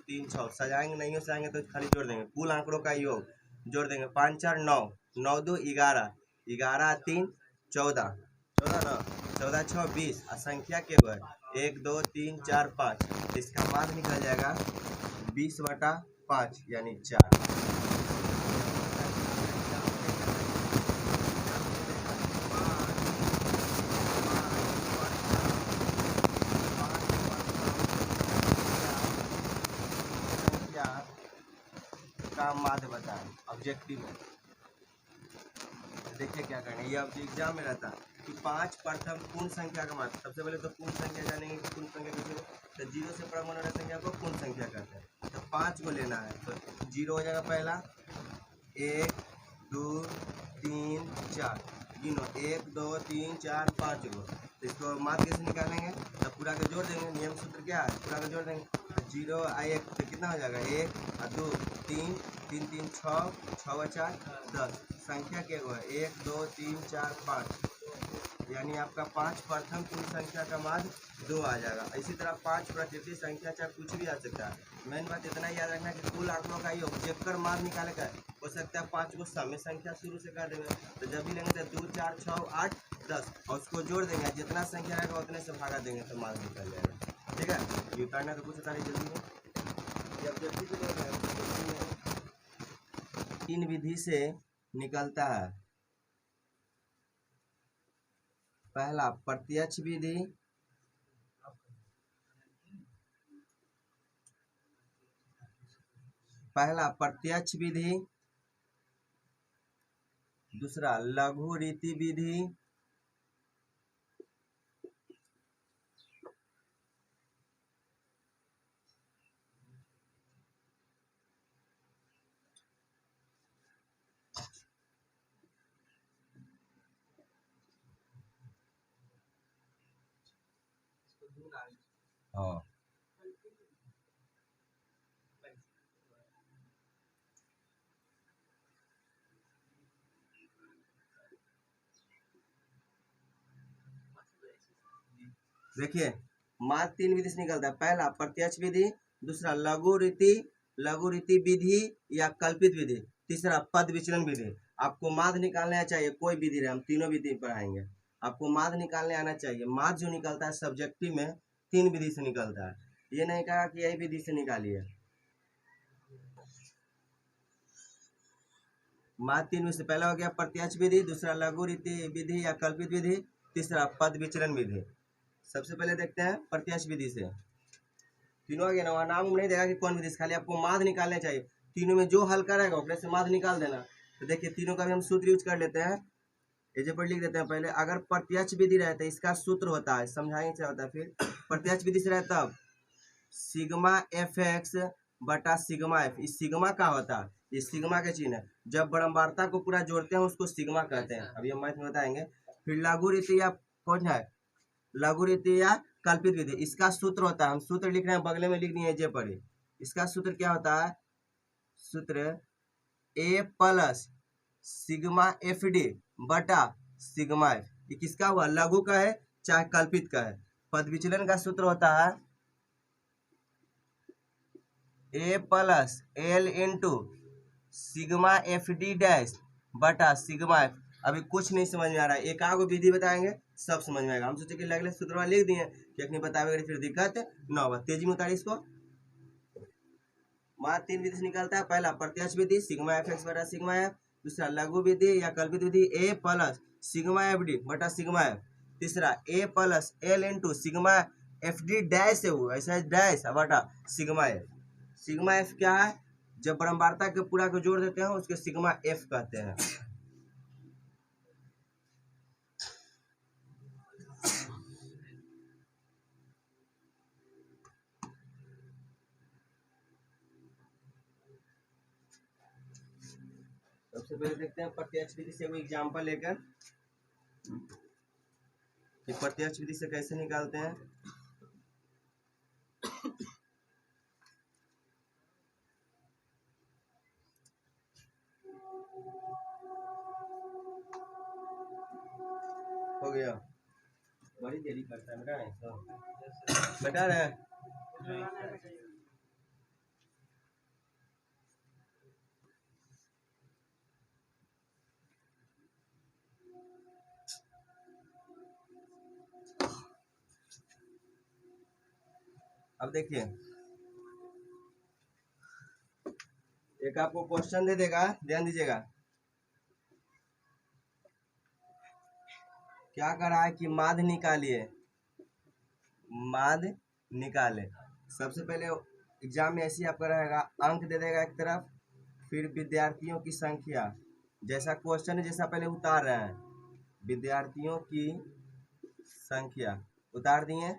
3 6 सजाएंगे नहीं हो सजाएंगे तो खाली जोड़ देंगे। कुल आंकड़ों का योग जोड़ देंगे। 5 4 9, 9 2 11, 11 3 14, 14 9, 14 6 20 और संख्या के है 1 2 3 4 5। इसका मान निकल जाएगा 20/5 यानी 4। का माध्य बताएं ऑब्जेक्टिव में। देखिए क्या करना है, ये अब एग्जाम में रहता है कि 5 प्रथम पूर्ण संख्या का माध्य। सबसे पहले तो पूर्ण संख्या जानेंगे कि पूर्ण संख्या कैसे, तो 0 से प्रारंभ होने वाली संख्या को पूर्ण संख्या कहते हैं। तो 5 को लेना है तो 0 हो जाएगा पहला, 1 2 3 4, गिनो 1 2 3 4 5 गो। तो इसको माध्य कैसे निकालेंगे, तो पूरा के जोड़ देंगे। नियम सूत्र क्या है, पूरा के जोड़ देंगे। 0 और 1 तो कितना हो जाएगा, 1 और 2 3, 3 3 6, 6 और 4 10। संख्या के है 1 2 3 4 5, यानी आपका 5 प्रथम पूर्ण संख्या का माध्य 2 आ जाएगा। इसी तरह 5 प्राकृतिक संख्या चाहे कुछ भी आ सकता है। मेन बात इतना याद रखना कि कुल आंकड़ों का योग जेकर माध्य निकाले का हो सकता है 5 को समय संख्या शुरू से कर देंगे। तो जब भी लेंगे तो 2 4 6 8 10 और उसको जोड़ देंगे, जितना संख्या रहेगा उतने से भागा देंगे तो माध्य निकल जाएगा। ठीक है, ये करना तो कुछ सारी जल्दी है। तीन विधि से निकलता है। पहला प्रत्यक्ष विधि, दूसरा लघु रीति विधि, हाँ देखिए माध्य 3 विधि से निकलता है। पहला प्रत्यक्ष विधि, दूसरा लघु रीति विधि या कल्पित विधि, तीसरा पद विचलन विधि। आपको माध्य निकालने चाहिए, कोई विधि रहे, हम तीनों विधि पढ़ाएंगे। आपको माध्य निकालने आना चाहिए। माध्य जो निकलता है सब्जेक्टिव में 3 विधि से निकलता है। ये नहीं कहा कि यही विधि से निकालिए। माध्य 3 विधि से पहला हो गया प्रत्यक्ष विधि, दूसरा लघु रीति विधि या कल्पित विधि, तीसरा पद विचलन विधि। सबसे पहले देखते हैं प्रत्यक्ष विधि से। तीनों आगे ना नाम नहीं देगा कि कौन विधि से, खाली आपको माध्य निकालने चाहिए। तीनों में जो हल करेगा अपने से माध्य निकाल देना। तो देखिए तीनों का भी हम सूत्र यूज कर लेते हैं। ये पर लिख देते हैं पहले। अगर प्रत्यक्ष विधि रहता है इसका सूत्र होता है, समझाएंगे क्या होता है फिर। प्रत्यक्ष विधि से रहता तब सिग्मा एफ एक्स बटा सिग्मा एफ। इस सिग्मा का होता है, ये सिग्मा के चिन्ह है। जब बड़म्बारता को पूरा जोड़ते हैं उसको सिग्मा कहते हैं। अभी हम मैथ में बताएंगे। फिर लघु रीति या कौन है, लघु रीति या कल्पित विधि, इसका सूत्र होता है, हम सूत्र लिख रहे हैं बगले में लिख दिए जे पढ़े। इसका सूत्र क्या होता है, सूत्र ए प्लस सिग्मा एफ डी बटा सिग्मा एफ। ये किसका हुआ, लघु का है चाहे कल्पित का है। पद विचलन का सूत्र होता है A plus L into sigma F D dash बटा सिग्मा एफ। अभी कुछ नहीं समझ में आ रहा है, एक आगो विधि बताएंगे सब समझ में आएगा। हम सोचे कि लगले सूत्र लिख दिए कि अपनी बतावे फिर दिक्कत न होगा। तेजी में उतारिए इसको। माध्य 3 विधि से निकलता है। पहला प्रत्यक्ष विधि सिग्मा एफ एक्स बटा सिग्मा एफ, दूसरा लघु विधि या कल्पित विधि A plus sigma F D बटा सिग्मा एफ, तीसरा A plus L into sigma F D dash से हुआ ऐसा डैश बटा सिग्मा एफ। सिग्मा एफ क्या है, जब बड़म्बारता के पूरा को जोड़ देते हैं उसके सिग्मा एफ कहते हैं। सबसे पहले देखते हैं प्रत्यक्ष विधि से कोई एग्जांपल लेकर कि प्रत्यक्ष विधि से कैसे निकालते हैं। हो गया, बड़ी देरी करता है बेटा, बता रहे हैं अब देखिए, एक आपको क्वेश्चन दे देगा, ध्यान दीजिएगा। क्या कर रहा है कि माध्य निकालिए, माध्य निकाले। सबसे पहले एग्जाम में ऐसे ही आपका रहेगा, अंक दे देगा एक तरफ, फिर विद्यार्थियों की संख्या, जैसा क्वेश्चन है जैसा पहले उतार रहे हैं, विद्यार्थियों की संख्या उतार दिए।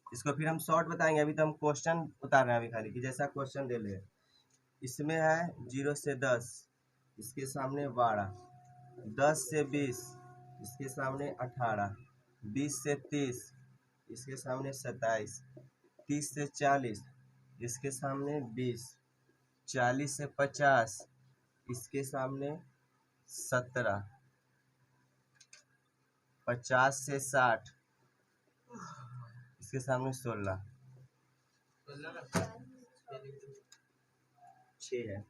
इसको फिर हम शॉर्ट बताएंगे, अभी तो हम क्वेश्चन उतार रहे हैं अभी खाली, कि जैसा क्वेश्चन दे ले। इसमें है 0 से 10, इसके सामने 12, 10 से 20, इसके सामने 18, 20 से 30, इसके सामने 27, 30 से 40, इसके सामने 20, 40 से 50, इसके सामने 17, 50 से 60, इसके सामने 16, 6 है।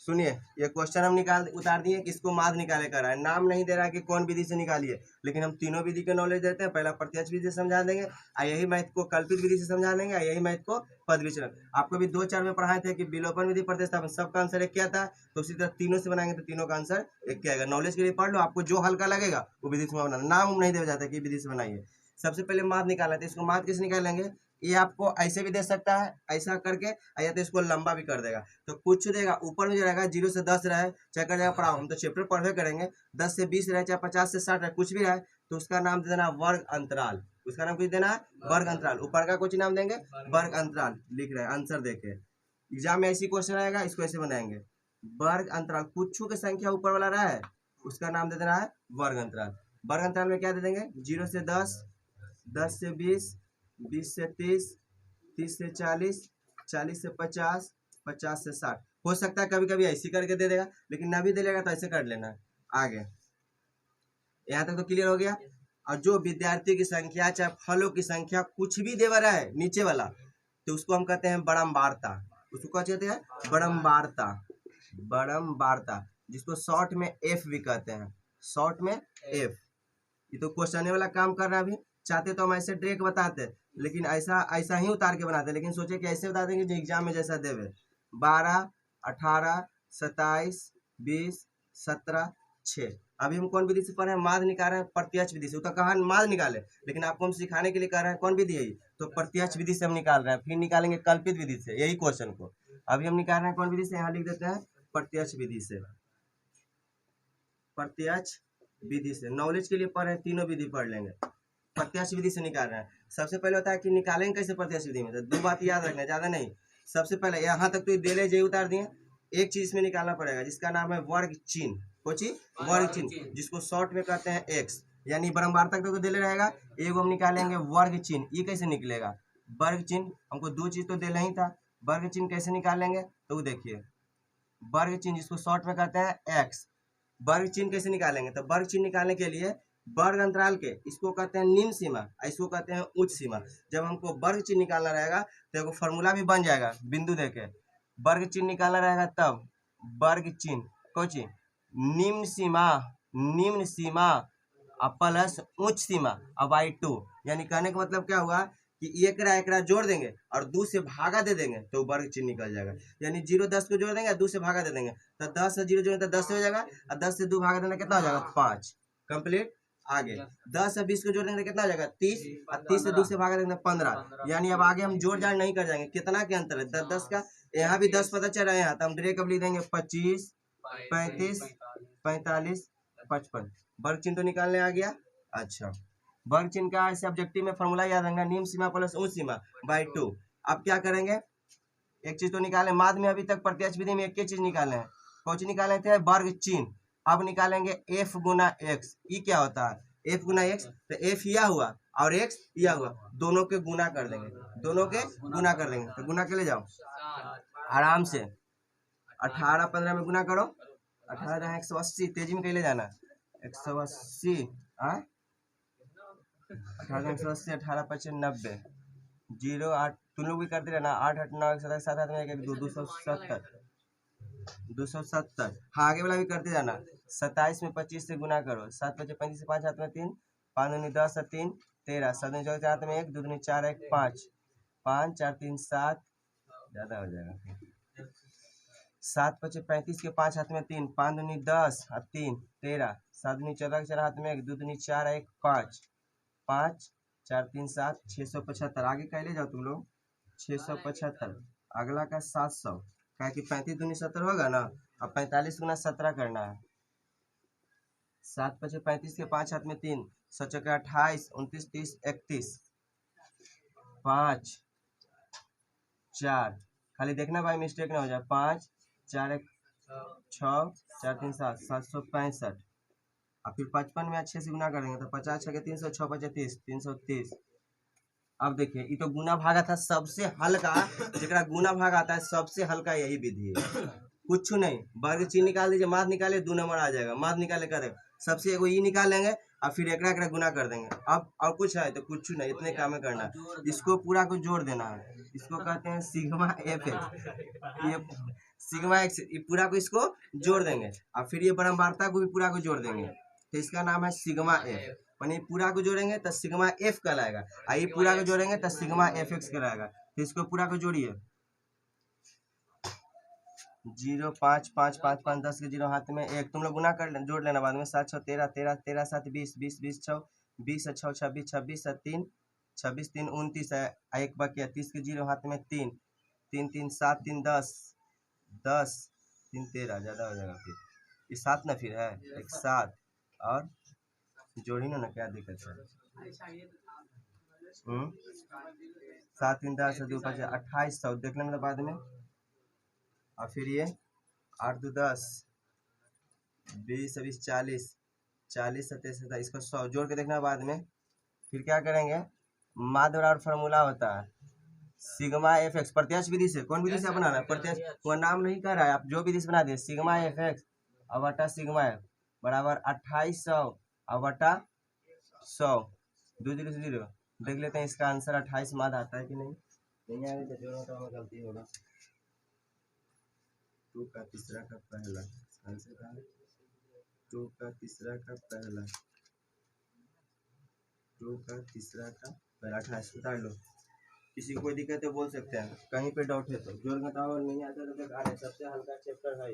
सुनिए, ये क्वेश्चन हम उतार दिए, किसको माध्य निकाले कर रहा है, नाम नहीं दे रहा है कि कौन विधि से निकालिए, लेकिन हम तीनों विधि के नॉलेज देते हैं। पहला प्रत्यक्ष विधि से समझा देंगे, और यही मैथ को कल्पित विधि से समझा देंगे, और यही मैथ को पद विचलन। आपको भी 2-4 में पढ़ाए थे कि विलोपन विधि, प्रतिस्थापन, सबका आंसर एक क्या था, तो उसी तरह तीनों से बनाएंगे तो तीनों का आंसर एक क्या आएगा। नॉलेज के लिए पढ़ लो, आपको जो हल्का लगेगा वो विधि से बनाना, नाम नहीं दिया जाता कि विधि से बनाइए। सबसे पहले माध्य निकालना है, इसको माध्य कैसे निकालेंगे, ये आपको ऐसे भी दे सकता है, ऐसा करके, या तो इसको लंबा भी कर देगा। तो कुछ देगा ऊपर में जो रहेगा 0 से 10 रहे, चाहे कर जाएगा पढ़ाओ, हम तो चैप्टर पढ़वे करेंगे, 10 से 20 रहे, चाहे 50 से 60 रहे, कुछ भी रहे, तो उसका नाम दे देना वर्ग अंतराल। उसका नाम कुछ देना है वर्ग अंतराल। ऊपर का कुछ नाम देंगे वर्ग अंतराल, लिख रहे हैं आंसर देके। एग्जाम में ऐसी क्वेश्चन आएगा, इसको ऐसे बनाएंगे, वर्ग अंतराल। कुछ की संख्या ऊपर वाला रहा है, उसका नाम दे देना है वर्ग अंतराल। वर्ग अंतराल में क्या दे देंगे, 0 से 10, 10 से 20, 20 से 30, 30 से 40, 40 से 50, 50 से 60। हो सकता है कभी कभी ऐसी करके दे देगा, लेकिन ना भी दे देगा तो ऐसे कर लेना। आगे यहाँ तक तो क्लियर हो गया। और जो विद्यार्थी की संख्या चाहे फलों की संख्या कुछ भी दे रहा है नीचे वाला, तो उसको हम कहते हैं बड़म्बारता। उसको क्या कहते हैं, बड़म्बारता, बड़म्बारता, जिसको शॉर्ट में एफ भी कहते हैं, शॉर्ट में एफ। ये तो क्वेश्चन वाला काम कर रहा है। अभी चाहते तो हम ऐसे डायरेक्ट बताते, लेकिन ऐसा ऐसा ही उतार के बनाते, लेकिन सोचे कि ऐसे बता देंगे जो एग्जाम में जैसा देवे। 12, 18, 27, 20, 17, 6। अभी हम कौन विधि से पढ़ रहे हैं, माध्य निकाल रहे हैं प्रत्यक्ष विधि से। तो कहा माध्य निकाले, लेकिन आपको हम सिखाने के लिए कह रहे हैं कौन विधि है, तो प्रत्यक्ष विधि से हम निकाल रहे हैं। फिर निकालेंगे कल्पित विधि से यही क्वेश्चन को। अभी हम निकाल रहे हैं कौन विधि से, यहाँ लिख देते हैं प्रत्यक्ष विधि से। प्रत्यक्ष विधि से नॉलेज के लिए पढ़ रहे हैं, तीनों विधि पढ़ लेंगे। प्रत्यक्ष विधि से निकाल रहे हैं। सबसे पहले होता है कि निकालेंगे कैसे प्रत्यक्ष विधि में, तो 2 बात याद रखना, ज्यादा नहीं। सबसे पहले यहाँ तक तो दे ले उतार दिए, एक चीज में निकालना पड़ेगा जिसका नाम है वर्ग चिन्ह। कोची वर्ग चिन्ह, जिसको शॉर्ट में कहते हैं एक्स, यानी बारंबार तक तो दे ले रहेगा। एगो हम निकालेंगे वर्ग चिन्ह, ये कैसे निकलेगा, वर्ग चिन्ह हमको 2 चीज तो देना ही था। वर्ग चिन्ह कैसे निकालेंगे, तो देखिए वर्ग चिन्ह जिसको शॉर्ट में कहते हैं एक्स, वर्ग चिन्ह कैसे निकालेंगे, तो वर्ग चिन्ह निकालने के लिए वर्ग अंतराल के इसको कहते हैं निम्न सीमा, इसको कहते हैं उच्च सीमा। जब हमको वर्ग चिन्ह निकालना रहेगा तो एक फॉर्मूला भी बन जाएगा, बिंदु देके वर्ग चिन्ह निकालना रहेगा, तब वर्ग चिन्ह कोची निम्न सीमा, निम्न सीमा प्लस उच्च सीमा अब बाई 2। यानी कहने का मतलब क्या हुआ कि एक जोड़ देंगे और 2 से भागा दे देंगे तो वर्ग चिन्ह निकल जाएगा। यानी 0 10 को जोड़ देंगे और 2 से भागा दे देंगे, तो 10 से 0 जोड़ेंगे तो 10 हो जाएगा, और 10 से 2 भागा देना कितना हो जाएगा 5। कंप्लीट। आगे 10 से 20 को जोड़ देंगे तो कितना हो जाएगा 30, और 30 से 2 से भागा देंगे 15। यानी अब आगे हम जोड़ जाड़ नहीं कर जाएंगे, कितना के अंतर है 10 10 का। यहाँ भी 10 पता चल रहा है, यहाँ तो हम डायरेक्ट अब लिख देंगे 25, 35, 45, 55। वर्ग चिन्ह तो निकालने आ गया। अच्छा, वर्ग चिन्ह का ऐसे ऑब्जेक्टिव में फॉर्मूला याद रखना, निम्न सीमा प्लस उच्च सीमा बाई 2। अब क्या करेंगे, एक चीज तो निकाले, माध्य में अभी तक प्रत्यक्ष विधि में एक ही चीज निकाले हैं, कौन चीज निकाले थे, वर्ग चिन्ह। अब निकालेंगे एफ गुना एक्स, ये क्या होता है एफ गुना एक्स, तो एफ यह हुआ और एक्स यह हुआ, दोनों के गुना कर देंगे, दोनों के गुना कर देंगे। तो गुना के ले जाओ आराम से, 18 15 में गुना करो, 18 180, तेजी में कैले जाना 180, 18 180, 18 5 90, 0 8, तुम लोग भी करते रहना, 8 8 9 1 7 7 में 1 2 270, 270। हाँ आगे वाला भी करते जाना। 27 में 25 से गुना करो, 7 5 35 से 5 हाथ में 3, 5 9 10 3, 13, 7 दूनी 14 हाथ में 1, 2 दूनी 4 1 5, 5 4 3 7, ज़्यादा हो जाएगा। 7 5 35 के 5 हाथ में 3, 5 दूनी 10 और 3 13, 7 दूनी 14 के 4 हाथ में 1, 2 दूनी 4 1 5, 5 4 3 7, 675। आगे क्या ले जाओ तुम लोग, 675। अगला का 700, क्या कि 35 दूनी 70 होगा ना, अब 45 गुना 17 करना है। 7 5 35 के 5 हाथ में 3, 7 28 29 30 31, 5 4, खाली देखना भाई मिस्टेक ना हो जाए, 5 4 1 6 4 3 7, 765। और फिर 55 में अच्छे से गुना करेंगे तो 50 छः 300, 6 5 30, 330। अब देखिए ये तो गुना भागा था सबसे हल्का, जरा गुना भाग आता है सबसे हल्का यही विधि है। कुछ नहीं, वर्ग चिन्ह निकाल दीजिए, माध्य निकाले 2 नंबर आ जाएगा, माध्य निकाले करें सबसे एगो ई निकाल लेंगे और फिर एकरा एकरा गुना कर देंगे। अब और कुछ है तो कुछ नहीं, इतने काम में करना है। इसको पूरा को जोड़ देना है, इसको कहते हैं सिग्मा एफ एक्स। ये सिग्मा एक्स, ये पूरा को इसको जोड़ देंगे और फिर ये बराबरता को भी पूरा को जोड़ देंगे, तो इसका नाम है सिग्मा एफ। माने पूरा को जोड़ेंगे तो सिग्मा एफ कहलाएगा, और ये पूरा को जोड़ेंगे तो सिग्मा एफ एक्स कहलाएगा। तो इसको पूरा को जोड़िए, 0 5 5 5 5 10 के 0 हाथ में 1, तुम लोग गुना कर जोड़ लेना बाद में। 7 6 13 13 13 7 20 20 20 6 20 6 26 26 3 26 3 29 है, 1 बाकी 30 के 0 हाथ में 3 3 3 7 3 10 10 3 13, ज़्यादा हो जाएगा। फिर ये 7 ना फिर है, एक 7 और जोड़ी ना, क्या दिक्कत है। 7 3 10 2 5 2800 देख लेंगे बाद में। और फिर ये 8 2 10 20 20 40 40 27 27, इसको 100 जोड़ के देखना बाद में। फिर क्या करेंगे, माध्य और फार्मूला होता है सिग्मा एफ एक्स, प्रत्यक्ष विधि से। कौन विधि से बनाना है, प्रत्यक्ष, वो नाम नहीं कर रहा है, आप जो विधि से बना दिए, सिग्मा एफ एक्स और बटा सिग्मा एफ बराबर 2800 और बटा 100, 2 0 0। देख लेते हैं इसका आंसर 28 माध्य आता है कि नहीं आएगा तो जोड़ो तो गलती होगा। 2 का तीसरा का पहला आंसर का 2 का तीसरा का पहला, 2 का तीसरा का पहला 28 उतार लो। किसी को कोई दिक्कत है बोल सकते हैं, कहीं पे डाउट है तो जोड़ घटाव नहीं आता तो बेकार है, सबसे हल्का चैप्टर है।